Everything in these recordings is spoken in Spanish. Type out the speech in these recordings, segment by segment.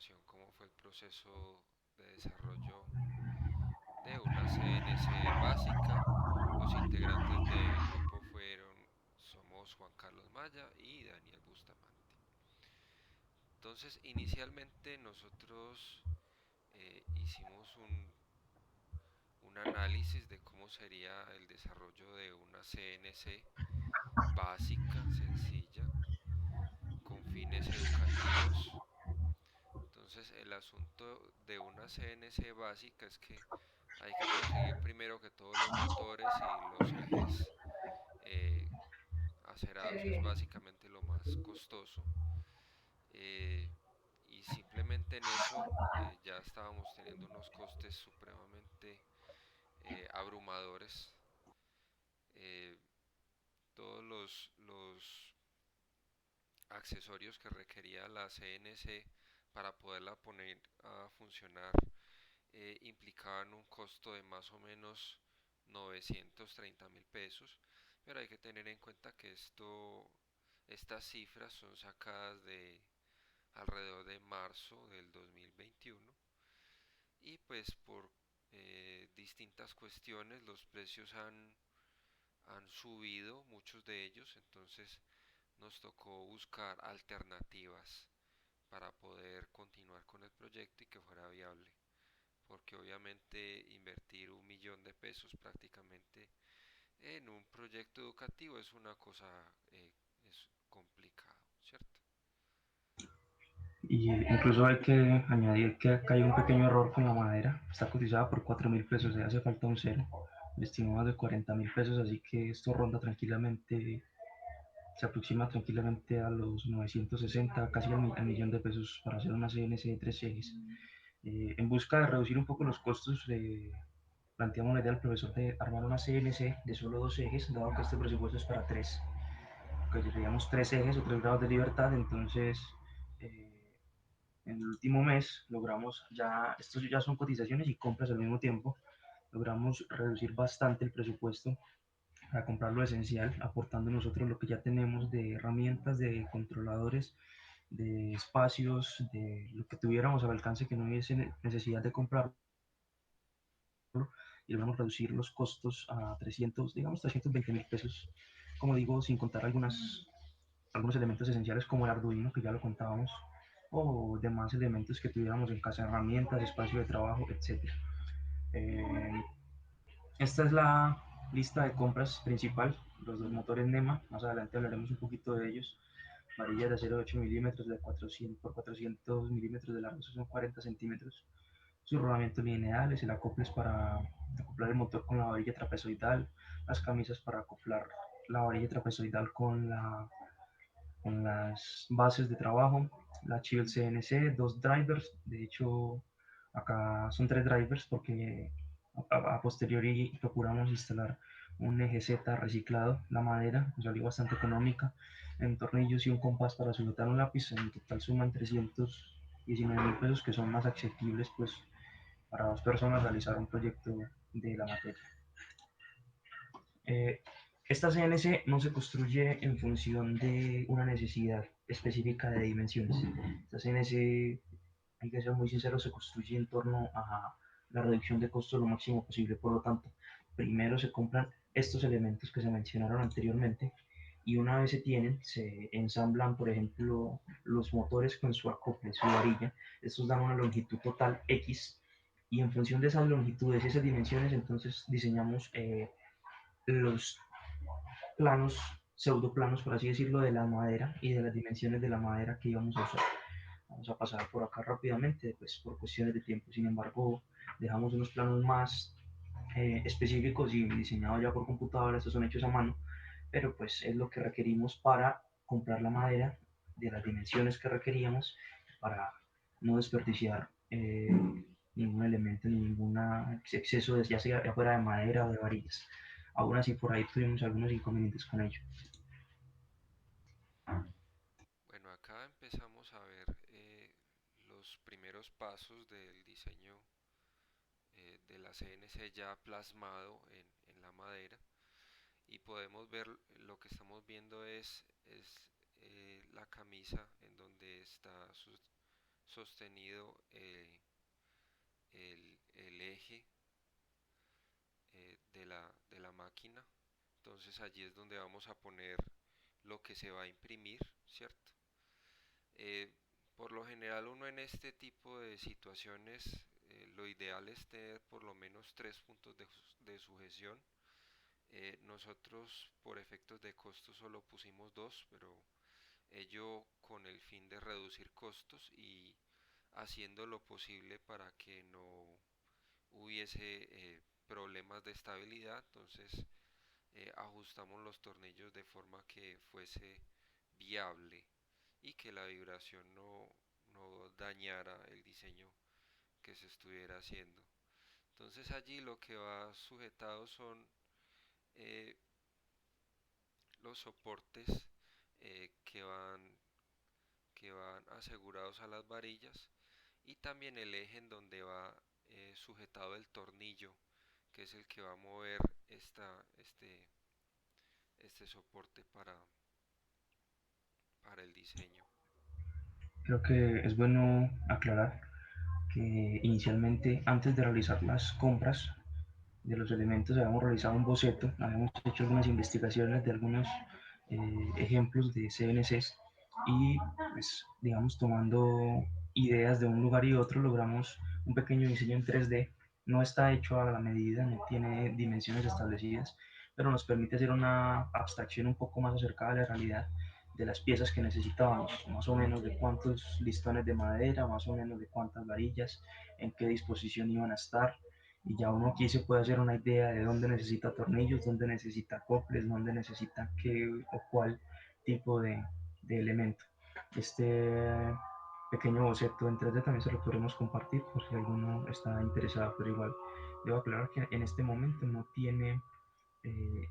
continuación cómo fue el proceso de desarrollo de una CNC básica. Los integrantes del grupo somos Juan Carlos Maya y Daniel Bustamante. Entonces, inicialmente nosotros hicimos un análisis de cómo sería el desarrollo de una CNC básica, sencilla, con fines educativos. Entonces, el asunto de una CNC básica es que hay que conseguir primero que todos los motores y los ejes eh, acerados, que es básicamente lo más costoso. eh, y simplemente en eso ya estábamos teniendo unos costes supremamente abrumadores. Eh, todos los accesorios que requería la CNC para poderla poner a funcionar implicaban un costo de más o menos 930.000 pesos, pero hay que tener en cuenta que estas cifras son sacadas de alrededor de marzo del 2021 y pues por distintas cuestiones los precios han subido, muchos de ellos, entonces nos tocó buscar alternativas para poder continuar con el proyecto y que fuera viable, porque obviamente invertir 1 millón de pesos prácticamente en un proyecto educativo es una cosa es complicado, ¿cierto? Y incluso hay que añadir que acá hay un pequeño error con la madera. Está cotizada por 4.000 pesos, le hace falta un cero. Le estimamos de 40.000 pesos, así que esto ronda tranquilamente, se aproxima tranquilamente a los 960, casi al millón de pesos para hacer una CNC de tres ejes. En busca de reducir un poco los costos, planteamos la idea al profesor de armar una CNC de solo dos ejes, dado que este presupuesto es para tres, que seríamos tres ejes o tres grados de libertad. Entonces, eh, en el último mes logramos ya, estos ya son cotizaciones y compras al mismo tiempo, logramos reducir bastante el presupuesto para comprar lo esencial, aportando nosotros lo que ya tenemos de herramientas, de controladores, de espacios, de lo que tuviéramos al alcance que no hubiese necesidad de comprarlo, y logramos reducir los costos a 300, digamos 320.000 pesos, como digo, sin contar algunos elementos esenciales como el Arduino, que ya lo contábamos, o demás elementos que tuviéramos en casa, herramientas, espacio de trabajo, etcétera. Eh, Esta es la lista de compras principal, los dos motores NEMA, más adelante hablaremos un poquito de ellos. Varillas de acero de 8 milímetros de 400 por 400 milímetros de largo, eso son 40 centímetros. Sus rodamientos lineales, el acople es para acoplar el motor con la varilla trapezoidal, las camisas para acoplar la varilla trapezoidal con las bases de trabajo, la Chivel CNC, dos drivers, de hecho acá son tres drivers porque a posteriori procuramos instalar un eje Z reciclado, la madera nos salió bastante económica, en tornillos y un compás para sujetar un lápiz, en total suman 319.000 pesos, que son más asequibles pues para dos personas realizar un proyecto de la materia. Eh, esta CNC no se construye en función de una necesidad específica de dimensiones. Esta CNC, hay que ser muy sincero, se construye en torno a la reducción de costos lo máximo posible. Por lo tanto, primero se compran estos elementos que se mencionaron anteriormente, y una vez se tienen, se ensamblan, por ejemplo, los motores con su acople, su varilla. Estos dan una longitud total X, y en función de esas longitudes y esas dimensiones, entonces diseñamos los planos, pseudoplanos, por así decirlo, de la madera y de las dimensiones de la madera que íbamos a usar. Vamos a pasar por acá rápidamente, pues por cuestiones de tiempo. Sin embargo, dejamos unos planos más específicos y diseñados ya por computadora. Estos son hechos a mano, pero pues es lo que requerimos para comprar la madera de las dimensiones que requeríamos, para no desperdiciar ningún elemento ni ningún exceso de, ya sea fuera de madera o de varillas. Aún así, por ahí tuvimos algunos inconvenientes con ello. Bueno, acá empezamos a ver los primeros pasos del diseño de la CNC ya plasmado en la madera y podemos ver lo que estamos viendo es la camisa en donde está sostenido el eje de la máquina. Entonces allí es donde vamos a poner lo que se va a imprimir, ¿cierto? Eh, por lo general uno en este tipo de situaciones lo ideal es tener por lo menos tres puntos de sujeción. Nosotros por efectos de costo solo pusimos dos, pero ello con el fin de reducir costos y haciendo lo posible para que no hubiese problemas de estabilidad. Entonces ajustamos los tornillos de forma que fuese viable y que la vibración no dañara el diseño que se estuviera haciendo. Entonces allí lo que va sujetado son eh, los soportes que van asegurados a las varillas y también el eje en donde va sujetado el tornillo, que es el que va a mover este soporte para el diseño. Creo que es bueno aclarar que inicialmente, antes de realizar las compras de los elementos, habíamos realizado un boceto, habíamos hecho algunas investigaciones de algunos ejemplos de CNCs y, pues, digamos, tomando ideas de un lugar y otro, logramos un pequeño diseño en 3D. No está hecho a la medida, no tiene dimensiones establecidas, pero nos permite hacer una abstracción un poco más acercada a la realidad de las piezas que necesitábamos, más o menos de cuántos listones de madera, más o menos de cuántas varillas, en qué disposición iban a estar, y ya uno aquí se puede hacer una idea de dónde necesita tornillos, dónde necesita coples, dónde necesita qué o cuál tipo de elemento. Este pequeño boceto en 3D también se lo podemos compartir por si alguno está interesado, pero igual debo aclarar que en este momento no tiene eh,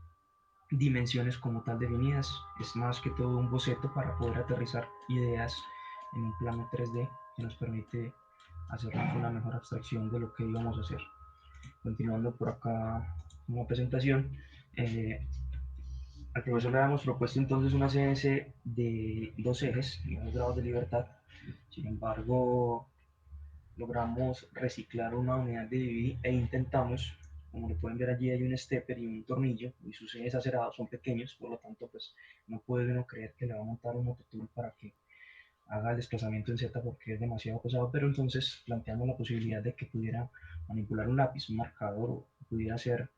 dimensiones como tal definidas, es más que todo un boceto para poder aterrizar ideas en un plano 3D que nos permite hacer una mejor abstracción de lo que íbamos a hacer. Continuando por acá una presentación, eh, al profesor le habíamos propuesto entonces una CNC de dos ejes, 2 grados de libertad. Sin embargo, logramos reciclar una unidad de DVD e intentamos, como lo pueden ver allí, hay un stepper y un tornillo y sus ejes acerados son pequeños, por lo tanto pues no puede uno creer que le va a montar un mototool para que haga el desplazamiento en Z porque es demasiado pesado, pero entonces planteamos la posibilidad de que pudiera manipular un lápiz, un marcador, o pudiera hacer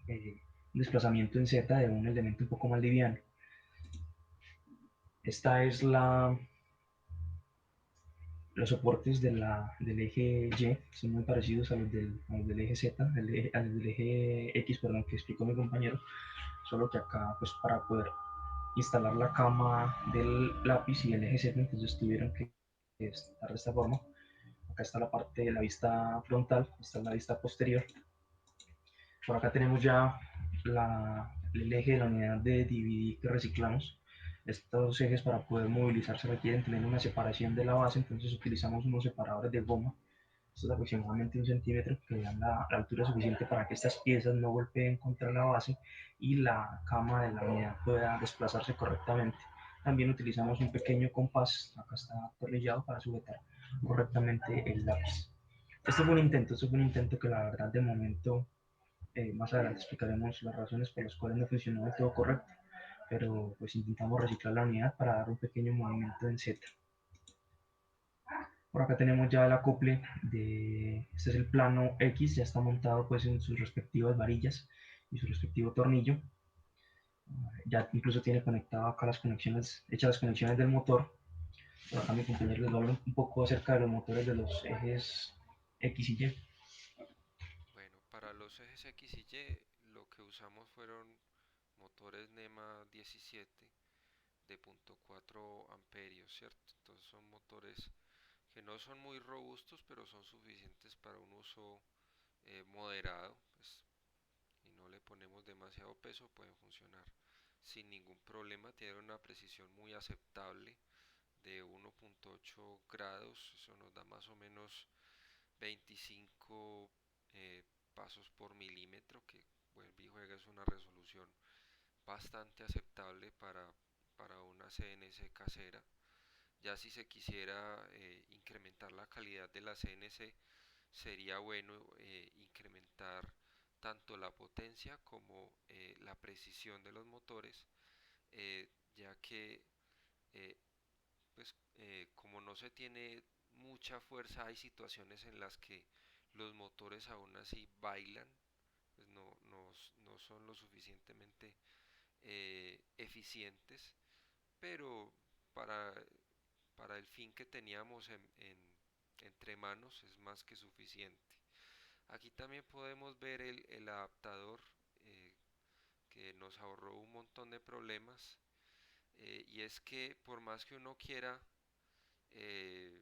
un desplazamiento en Z de un elemento un poco más liviano. Esta es los soportes del eje Y, son muy parecidos a los del eje Z, al del eje X, perdón, que explicó mi compañero, solo que acá, pues para poder instalar la cama del lápiz y el eje Z, entonces tuvieron que estar de esta forma. Acá está la parte de la vista frontal, esta es la vista posterior. Por acá tenemos ya el eje de la unidad de DVD que reciclamos. Estos ejes para poder movilizarse requieren tener una separación de la base, entonces utilizamos unos separadores de goma. Esto es aproximadamente 1 centímetro que dan la altura suficiente para que estas piezas no golpeen contra la base y la cama de la unidad pueda desplazarse correctamente. También utilizamos un pequeño compás, acá está atornillado para sujetar correctamente el lápiz. Esto fue un intento que la verdad de momento más adelante explicaremos las razones por las cuales no funcionó del todo correcto, pero pues intentamos reciclar la unidad para dar un pequeño movimiento en Z. Por acá tenemos ya el acople este es el plano X, ya está montado pues en sus respectivas varillas y su respectivo tornillo. Ya incluso tiene conectado acá las conexiones, hechas las conexiones del motor. Por acá mi compañero les va a hablar un poco acerca de los motores de los ejes X y Y. Bueno, para los ejes X y Y lo que usamos fueron motores NEMA 17 de 0.4 amperios, ¿cierto? Entonces son motores que no son muy robustos, pero son suficientes para un uso moderado, pues, y no le ponemos demasiado peso, pueden funcionar sin ningún problema, tienen una precisión muy aceptable de 1.8 grados, eso nos da más o menos 25 pasos por milímetro, que vuelve y juega es una resolución bastante aceptable para una CNC casera. Ya si se quisiera incrementar la calidad de la CNC, sería bueno incrementar tanto la potencia como la precisión de los motores, ya que eh, como no se tiene mucha fuerza, hay situaciones en las que los motores aún así bailan, pues no son lo suficientemente eficientes, pero para, para el fin que teníamos entre manos es más que suficiente. Aquí también podemos ver el adaptador eh, que nos ahorró un montón de problemas, y es que por más que uno quiera, eh,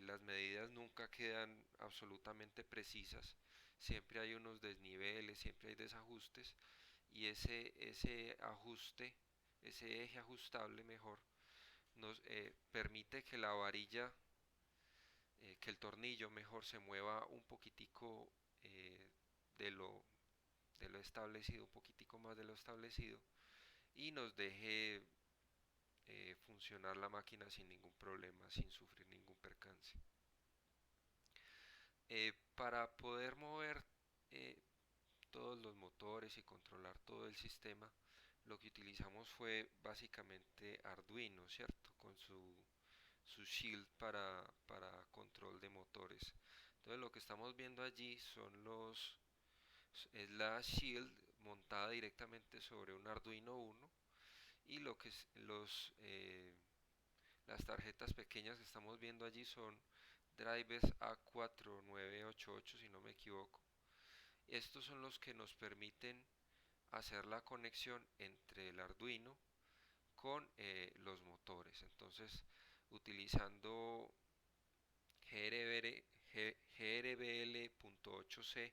las medidas nunca quedan absolutamente precisas, siempre hay unos desniveles, siempre hay desajustes, y ese ajuste, ese eje ajustable mejor, nos permite que la varilla, que el tornillo mejor se mueva un poquitico eh, de lo, de lo establecido, un poquitico más de lo establecido, y nos deje funcionar la máquina sin ningún problema, sin sufrir ningún percance. Para poder mover eh, todos los motores y controlar todo el sistema, lo que utilizamos fue básicamente Arduino, ¿cierto? Con su shield para control de motores. Entonces lo que estamos viendo allí es la shield montada directamente sobre un Arduino 1, y lo que es las tarjetas pequeñas que estamos viendo allí son drivers A4988, si no me equivoco. Estos son los que nos permiten hacer la conexión entre el Arduino con los motores. Entonces, utilizando GRBL.8C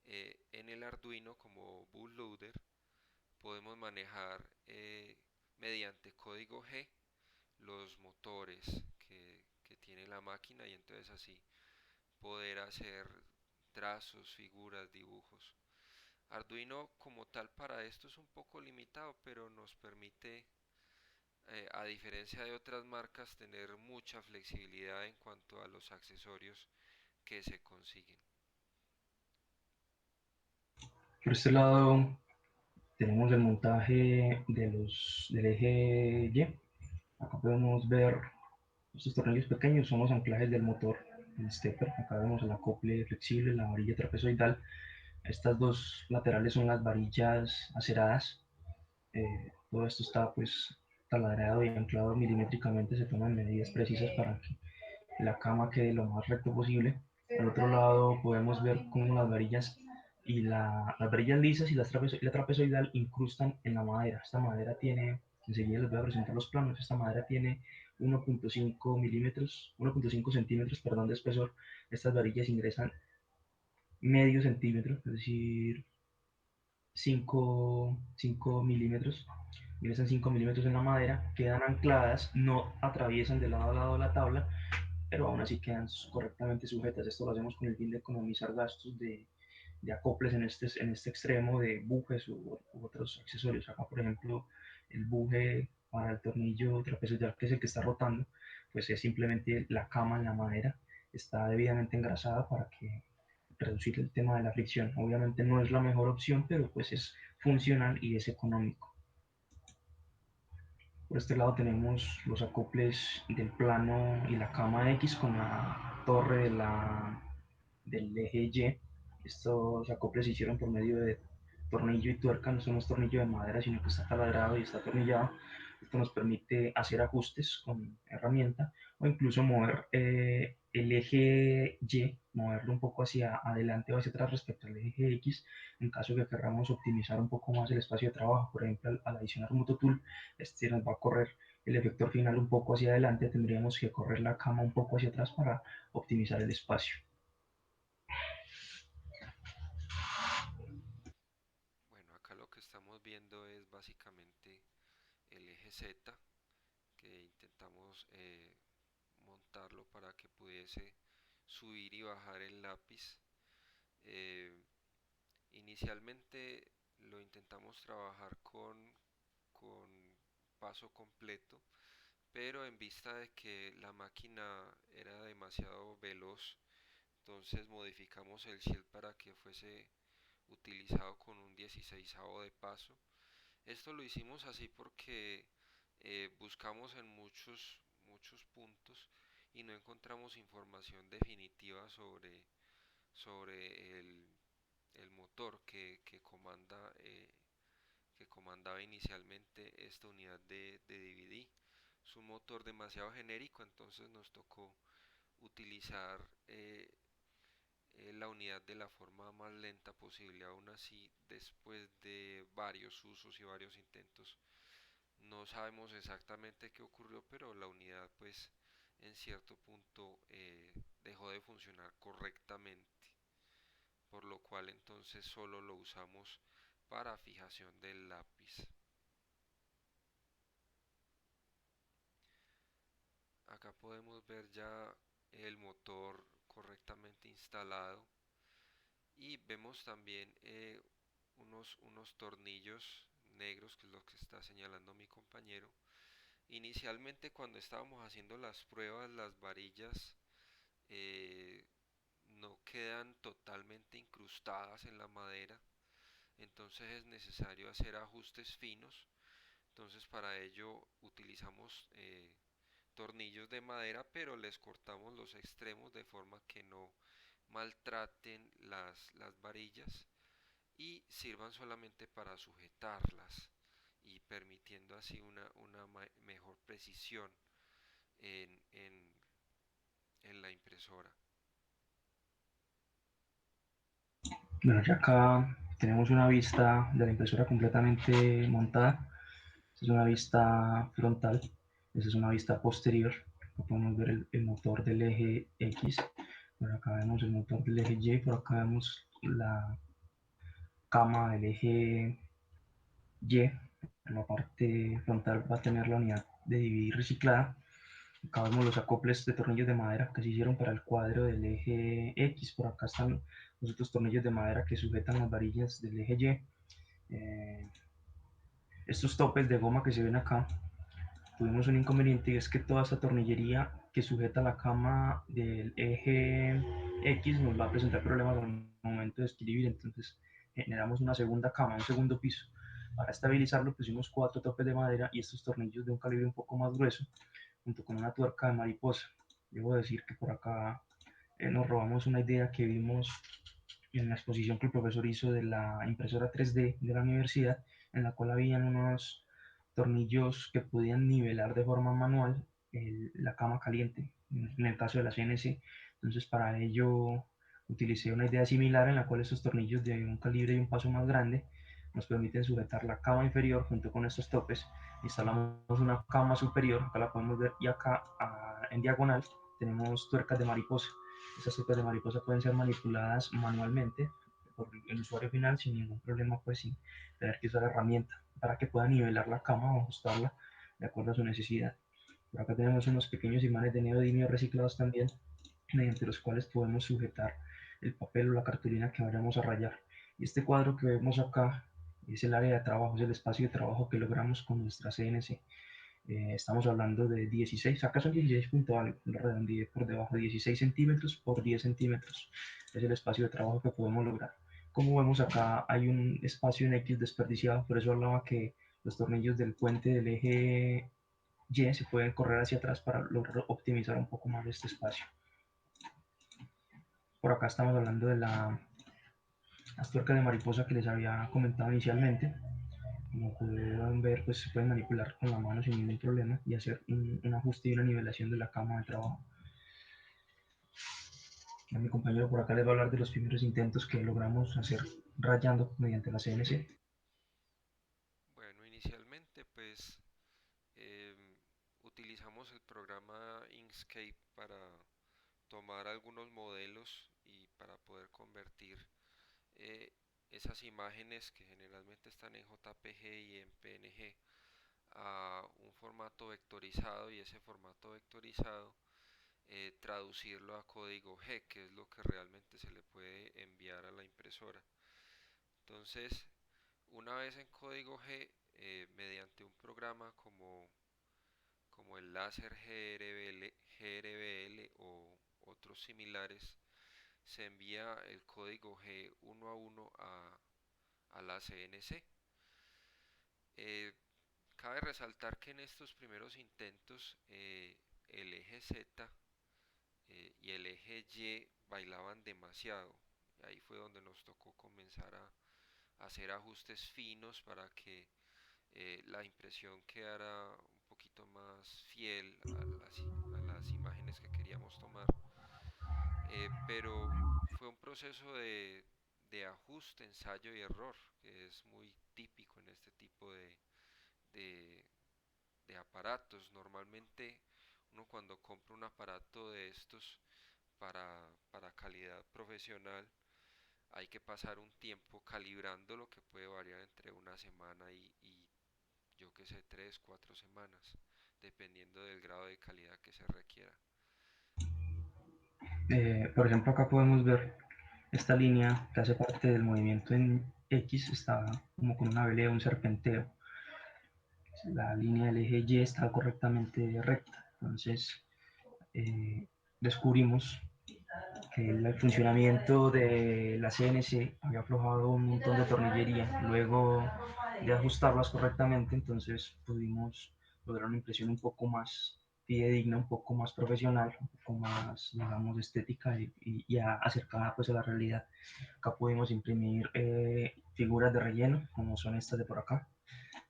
en el Arduino como bootloader, podemos manejar mediante código G los motores que tiene la máquina, y entonces así poder hacer trazos, figuras, dibujos. Arduino como tal para esto es un poco limitado, pero nos permite, a diferencia de otras marcas, tener mucha flexibilidad en cuanto a los accesorios que se consiguen. Por este lado tenemos el montaje del eje Y. Acá podemos ver estos tornillos pequeños, son los anclajes del motor, el stepper. Acá vemos el acople flexible, la varilla trapezoidal. Estas dos laterales son las varillas aceradas. Todo esto está pues taladrado y anclado milimétricamente. Se toman medidas precisas para que la cama quede lo más recto posible. Al otro lado podemos ver cómo las varillas las varillas lisas y la trapezoidal incrustan en la madera. Esta madera tiene, enseguida les voy a presentar los planos, esta madera tiene 1.5 milímetros, 1.5 centímetros, perdón, de espesor. Estas varillas ingresan medio centímetro, es decir, 5 milímetros, ingresan 5 milímetros en la madera, quedan ancladas, no atraviesan de lado a lado la tabla, pero aún así quedan correctamente sujetas. Esto lo hacemos con el fin de economizar gastos de acoples en este extremo de bujes u otros accesorios. Acá, por ejemplo, el buje para el tornillo trapezoidal, que es el que está rotando, pues es simplemente la cama en la madera, está debidamente engrasada para que reducir el tema de la fricción. Obviamente no es la mejor opción, pero pues es funcional y es económico. Por este lado tenemos los acoples del plano y la cama X con la torre del eje Y. Estos acoples se hicieron por medio de tornillo y tuerca, no son los tornillos de madera, sino que está taladrado y está atornillado. Esto nos permite hacer ajustes con herramienta o incluso mover el eje Y, moverlo un poco hacia adelante o hacia atrás respecto al eje X, en caso que queramos optimizar un poco más el espacio de trabajo. Por ejemplo, al adicionar un mototool, este nos va a correr el efector final un poco hacia adelante, tendríamos que correr la cama un poco hacia atrás para optimizar el espacio. Bueno, acá lo que estamos viendo es básicamente el eje Z, que intentamos montarlo para que pudiese subir y bajar el lápiz. Eh, Inicialmente lo intentamos trabajar con paso completo, pero en vista de que la máquina era demasiado veloz, entonces modificamos el shield para que fuese utilizado con un 16 de paso. Esto lo hicimos así porque buscamos en muchos puntos y no encontramos información definitiva sobre el motor que comandaba inicialmente esta unidad de DVD. Es un motor demasiado genérico, entonces nos tocó utilizar la unidad de la forma más lenta posible. Aún así, después de varios usos y varios intentos, no sabemos exactamente qué ocurrió, pero la unidad pues en cierto punto dejó de funcionar correctamente, por lo cual entonces solo lo usamos para fijación del lápiz. Acá podemos ver ya el motor correctamente instalado y vemos también unos tornillos negros, que es lo que está señalando mi compañero. Inicialmente, cuando estábamos haciendo las pruebas, las varillas eh, no quedan totalmente incrustadas en la madera, entonces es necesario hacer ajustes finos. Entonces para ello utilizamos tornillos de madera, pero les cortamos los extremos de forma que no maltraten las varillas y sirvan solamente para sujetarlas y permitiendo así una mejor precisión en, en, en la impresora. Bueno, ya acá tenemos una vista de la impresora completamente montada. Esta es una vista frontal, esta es una vista posterior. Acá podemos ver el motor del eje X, por acá vemos el motor del eje Y, por acá vemos la cama del eje Y. En la parte frontal va a tener la unidad de DVD reciclada. Acá vemos los acoples de tornillos de madera que se hicieron para el cuadro del eje X. Por acá están los otros tornillos de madera que sujetan las varillas del eje Y. Estos topes de goma que se ven acá, tuvimos un inconveniente y es que toda esta tornillería que sujeta la cama del eje X nos va a presentar problemas al momento de escribir, entonces generamos una segunda cama, un segundo piso. Para estabilizarlo pusimos 4 topes de madera y estos tornillos de un calibre un poco más grueso, junto con una tuerca de mariposa. Debo decir que por acá nos robamos una idea que vimos en la exposición que el profesor hizo de la impresora 3D de la universidad, en la cual habían unos tornillos que podían nivelar de forma manual la cama caliente, en el caso de la CNC. Entonces, para ello utilicé una idea similar en la cual estos tornillos de un calibre y un paso más grande nos permiten sujetar la cama inferior junto con estos topes. Instalamos una cama superior, acá la podemos ver, y acá en diagonal tenemos tuercas de mariposa. Estas tuercas de mariposa pueden ser manipuladas manualmente por el usuario final sin ningún problema, pues sin tener que usar la herramienta, para que pueda nivelar la cama o ajustarla de acuerdo a su necesidad. Por acá tenemos unos pequeños imanes de neodimio reciclados también, mediante los cuales podemos sujetar el papel o la cartulina que vayamos a rayar. Y este cuadro que vemos acá es el área de trabajo, es el espacio de trabajo que logramos con nuestra CNC. Estamos hablando de 16, acá son 16 punto algo, lo redondeé por debajo, 16 centímetros por 10 centímetros. Es el espacio de trabajo que podemos lograr. Como vemos acá hay un espacio en X desperdiciado, por eso hablaba que los tornillos del puente del eje Y se pueden correr hacia atrás para lograr optimizar un poco más este espacio. Por acá estamos hablando de las tuercas de mariposa que les había comentado inicialmente. Como pudieron ver, pues se pueden manipular con la mano sin ningún problema y hacer un ajuste y una nivelación de la cama de trabajo. A mi compañero por acá les va a hablar de los primeros intentos que logramos hacer rayando mediante la CNC. Bueno, inicialmente pues utilizamos el programa Inkscape para tomar algunos modelos y para poder convertir eh, esas imágenes que generalmente están en JPG y en PNG a un formato vectorizado, y ese formato vectorizado traducirlo a código G, que es lo que realmente se le puede enviar a la impresora. Entonces, una vez en código G, mediante un programa como el láser GRBL o otros similares, se envía el código G uno a uno a la CNC. Eh, Cabe resaltar que en estos primeros intentos el eje Z y el eje Y bailaban demasiado. Ahí fue donde nos tocó comenzar a hacer ajustes finos para que la impresión quedara un poquito más fiel a las imágenes que queríamos tomar. Pero fue un proceso de ajuste, ensayo y error, que es muy típico en este tipo de, de aparatos. Normalmente uno cuando compra un aparato de estos para calidad profesional, hay que pasar un tiempo calibrando lo que puede variar entre una semana y yo que sé, 3, 4 semanas, dependiendo del grado de calidad que se requiera. Por ejemplo, acá podemos ver esta línea que hace parte del movimiento en X, está como con una velea, un serpenteo. La línea del eje Y está correctamente recta. Entonces, descubrimos que el funcionamiento de la CNC había aflojado un montón de tornillería. Luego de ajustarlas correctamente, entonces pudimos lograr una impresión un poco más fidedigna, un poco más profesional, un poco más, digamos, estética y acercada pues a la realidad. Acá pudimos imprimir figuras de relleno, como son estas de por acá,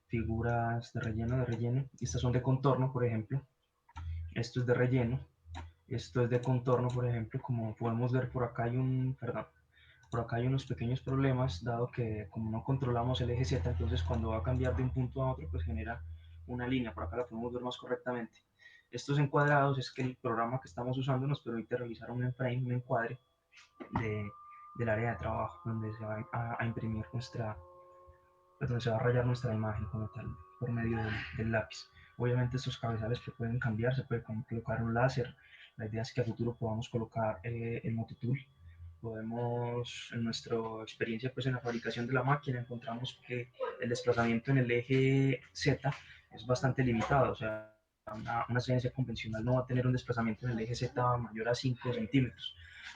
figuras de relleno. Estas son de contorno, por ejemplo. Esto es de relleno. Esto es de contorno, por ejemplo, como podemos ver por acá hay perdón, por acá hay unos pequeños problemas, dado que como no controlamos el eje Z, entonces cuando va a cambiar de un punto a otro, pues genera una línea, por acá la podemos ver más correctamente. Estos encuadrados es que el programa que estamos usando nos permite realizar un frame, un encuadre de, del área de trabajo, donde se va a imprimir pues donde se va a rayar nuestra imagen como tal, por medio del lápiz. Obviamente estos cabezales que pueden cambiar, se puede colocar un láser. La idea es que a futuro podamos colocar el mototool. Podemos, en nuestra experiencia pues en la fabricación de la máquina, encontramos que el desplazamiento en el eje Z es bastante limitado. O sea, una CNC convencional no va a tener un desplazamiento en el eje Z mayor a 5 centímetros.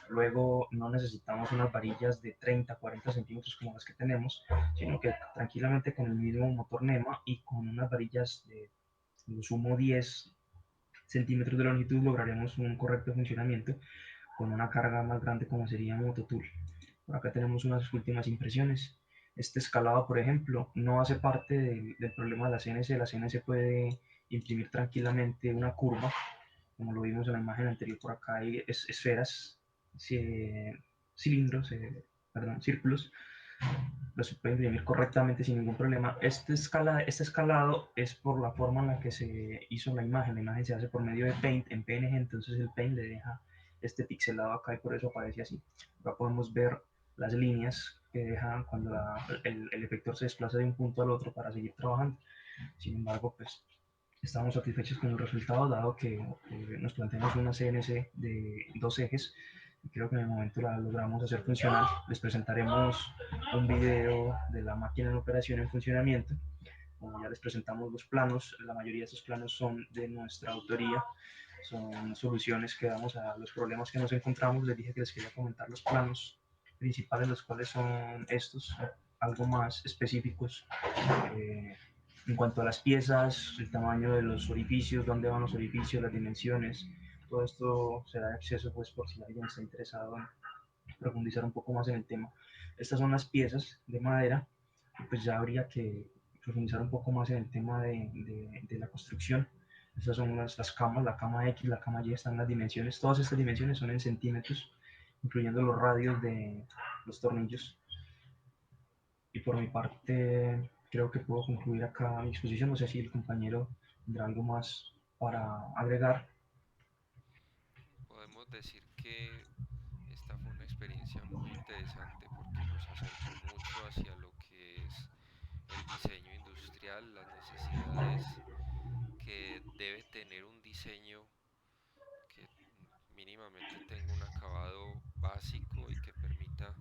Luego no necesitamos unas varillas de 30, 40 centímetros como las que tenemos, sino que tranquilamente con el mismo motor NEMA y con unas varillas de lo sumo 10 centímetros de longitud lograremos un correcto funcionamiento con una carga más grande como sería un mototool. Por acá tenemos unas últimas impresiones. Este escalado, por ejemplo, no hace parte del problema de la CNC. La CNC puede imprimir tranquilamente una curva, como lo vimos en la imagen anterior. Por acá hay esferas, cilindros, perdón, círculos, los puede imprimir correctamente sin ningún problema. Este escalado es por la forma en la que se hizo la imagen. La imagen se hace por medio de Paint en PNG, entonces el Paint le deja este pixelado acá y por eso aparece así. Acá podemos ver las líneas que dejan cuando el efector se desplaza de un punto al otro para seguir trabajando. Sin embargo, pues estamos satisfechos con el resultado, dado que nos planteamos una CNC de dos ejes y creo que en el momento la logramos hacer funcionar. Les presentaremos un video de la máquina en operación en funcionamiento. Como ya les presentamos los planos, la mayoría de estos planos son de nuestra autoría, son soluciones que damos a los problemas que nos encontramos. Les dije que les quería comentar los planos principales, los cuales son estos, algo más específicos eh, en cuanto a las piezas, el tamaño de los orificios, dónde van los orificios, las dimensiones. Todo esto será de acceso pues por si alguien está interesado en profundizar un poco más en el tema. Estas son las piezas de madera, pues ya habría que profundizar un poco más en el tema de la construcción. Estas son las camas, la cama X, la cama Y, están las dimensiones. Todas estas dimensiones son en centímetros, incluyendo los radios de los tornillos. Y por mi parte, creo que puedo concluir acá mi exposición. No sé si el compañero tendrá algo más para agregar. Podemos decir que esta fue una experiencia muy interesante porque nos acercó mucho hacia lo que es el diseño industrial, las necesidades que debe tener un diseño que mínimamente tenga un acabado básico y que permita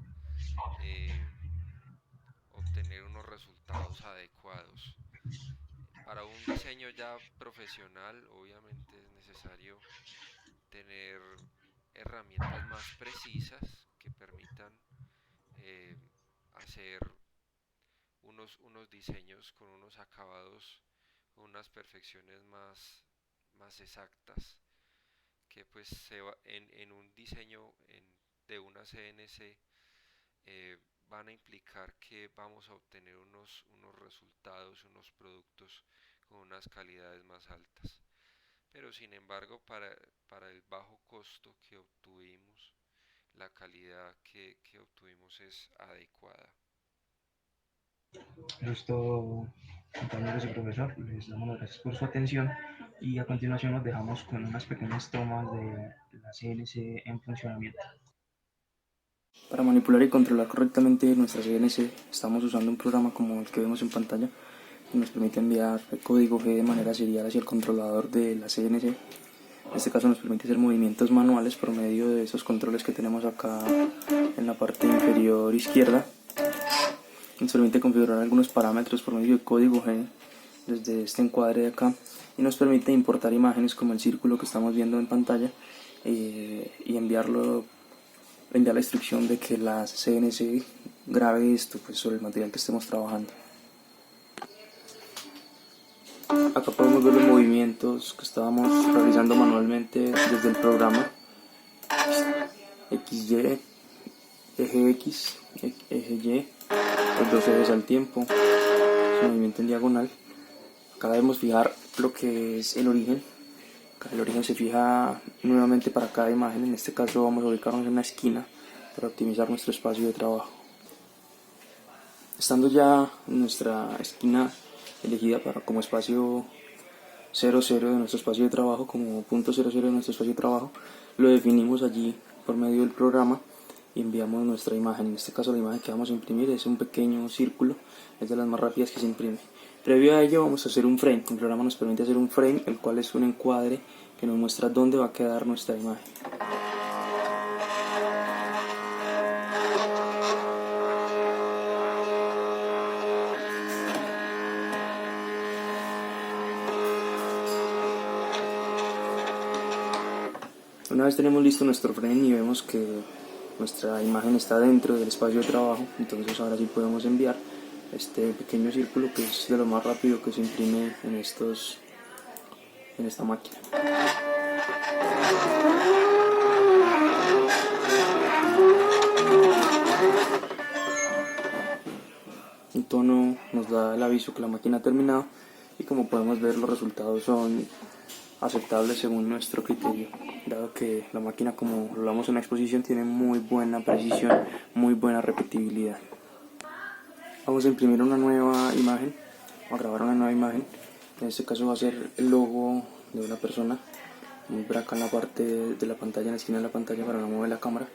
eh, obtener unos resultados adecuados. Para un diseño ya profesional, obviamente es necesario tener herramientas más precisas que permitan eh, hacer unos diseños con unos acabados, con unas perfecciones más exactas, que pues en un diseño de una CNC van a implicar que vamos a obtener unos resultados, unos productos con unas calidades más altas. Pero sin embargo, para el bajo costo que obtuvimos, la calidad que obtuvimos es adecuada. Eso es todo, compañeros y profesor. Les damos las gracias por su atención y a continuación nos dejamos con unas pequeñas tomas de la CNC en funcionamiento. Para manipular y controlar correctamente nuestra CNC, estamos usando un programa como el que vemos en pantalla, que nos permite enviar el código G de manera serial hacia el controlador de la CNC. En este caso nos permite hacer movimientos manuales por medio de esos controles que tenemos acá en la parte inferior izquierda. Nos permite configurar algunos parámetros por medio de código G desde este encuadre de acá, y nos permite importar imágenes como el círculo que estamos viendo en pantalla y enviar la instrucción de que la CNC grabe esto pues, sobre el material que estemos trabajando. Acá podemos ver los movimientos que estábamos realizando manualmente desde el programa. XY, eje X, eje Y, los dos ejes al tiempo, su movimiento en diagonal. Acá debemos fijar lo que es el origen. Acá el origen se fija nuevamente para cada imagen. En este caso vamos a ubicarnos en una esquina para optimizar nuestro espacio de trabajo. Estando ya en nuestra esquina elegida como espacio 00 de nuestro espacio de trabajo, como punto 00 de nuestro espacio de trabajo, lo definimos allí por medio del programa y enviamos nuestra imagen. En este caso la imagen que vamos a imprimir es un pequeño círculo, es de las más rápidas que se imprime. Previo a ello vamos a hacer un frame. El programa nos permite hacer un frame, el cual es un encuadre que nos muestra dónde va a quedar nuestra imagen. Una vez tenemos listo nuestro frame y vemos que nuestra imagen está dentro del espacio de trabajo, entonces ahora sí podemos enviar este pequeño círculo, que es de lo más rápido que se imprime en esta máquina. Un tono nos da el aviso que la máquina ha terminado, y como podemos ver los resultados son aceptables según nuestro criterio, dado que la máquina, como lo hablamos en la exposición, tiene muy buena precisión, muy buena repetibilidad. Vamos a imprimir una nueva imagen, o a grabar una nueva imagen. En este caso va a ser el logo de una persona. Vamos a ver acá en la parte de la pantalla, en la esquina de la pantalla, para no mover la cámara.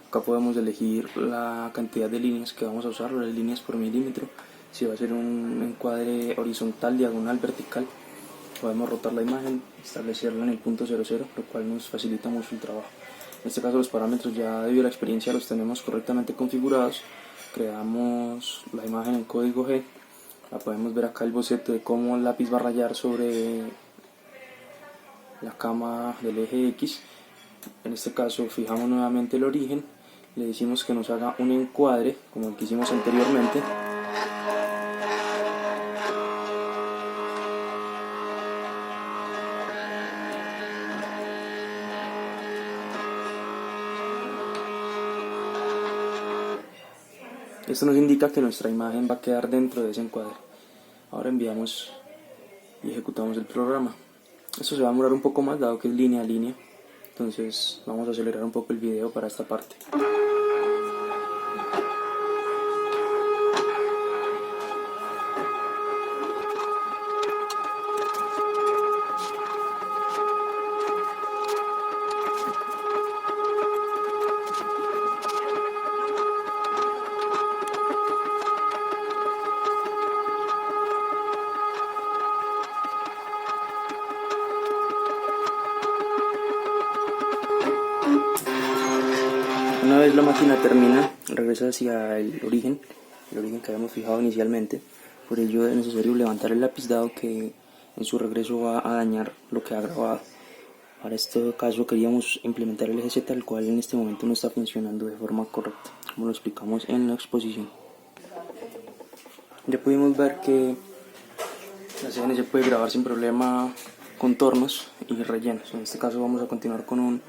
Acá podemos elegir la cantidad de líneas que vamos a usar, las líneas por milímetro, si va a ser un encuadre horizontal, diagonal, vertical. Podemos rotar la imagen, establecerla en el punto 00, lo cual nos facilita mucho el trabajo. En este caso los parámetros, ya debido a la experiencia, los tenemos correctamente configurados. Creamos la imagen en código G. La podemos ver acá el boceto de cómo el lápiz va a rayar sobre la cama del eje X. En este caso fijamos nuevamente el origen, le decimos que nos haga un encuadre como el que hicimos anteriormente. Esto nos indica que nuestra imagen va a quedar dentro de ese encuadre. Ahora enviamos y ejecutamos el programa. Esto se va a demorar un poco más, dado que es línea a línea. Entonces vamos a acelerar un poco el video para esta parte. Una vez la máquina termina, regresa hacia el origen que habíamos fijado inicialmente. Por ello es necesario levantar el lápiz dado que en su regreso va a dañar lo que ha grabado. Para este caso queríamos implementar el eje Z, el cual en este momento no está funcionando de forma correcta, como lo explicamos en la exposición. Ya pudimos ver que la CNC puede grabar sin problema contornos y rellenos. En este caso vamos a continuar con un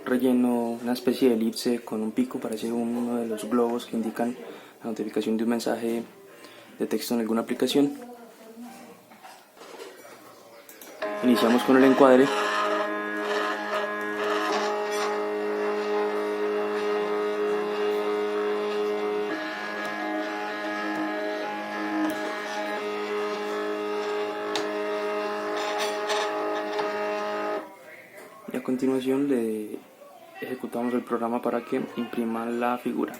relleno, una especie de elipse con un pico, parece uno de los globos que indican la notificación de un mensaje de texto en alguna aplicación. Iniciamos con el encuadre. Y a continuación le ejecutamos el programa para que imprima la figura.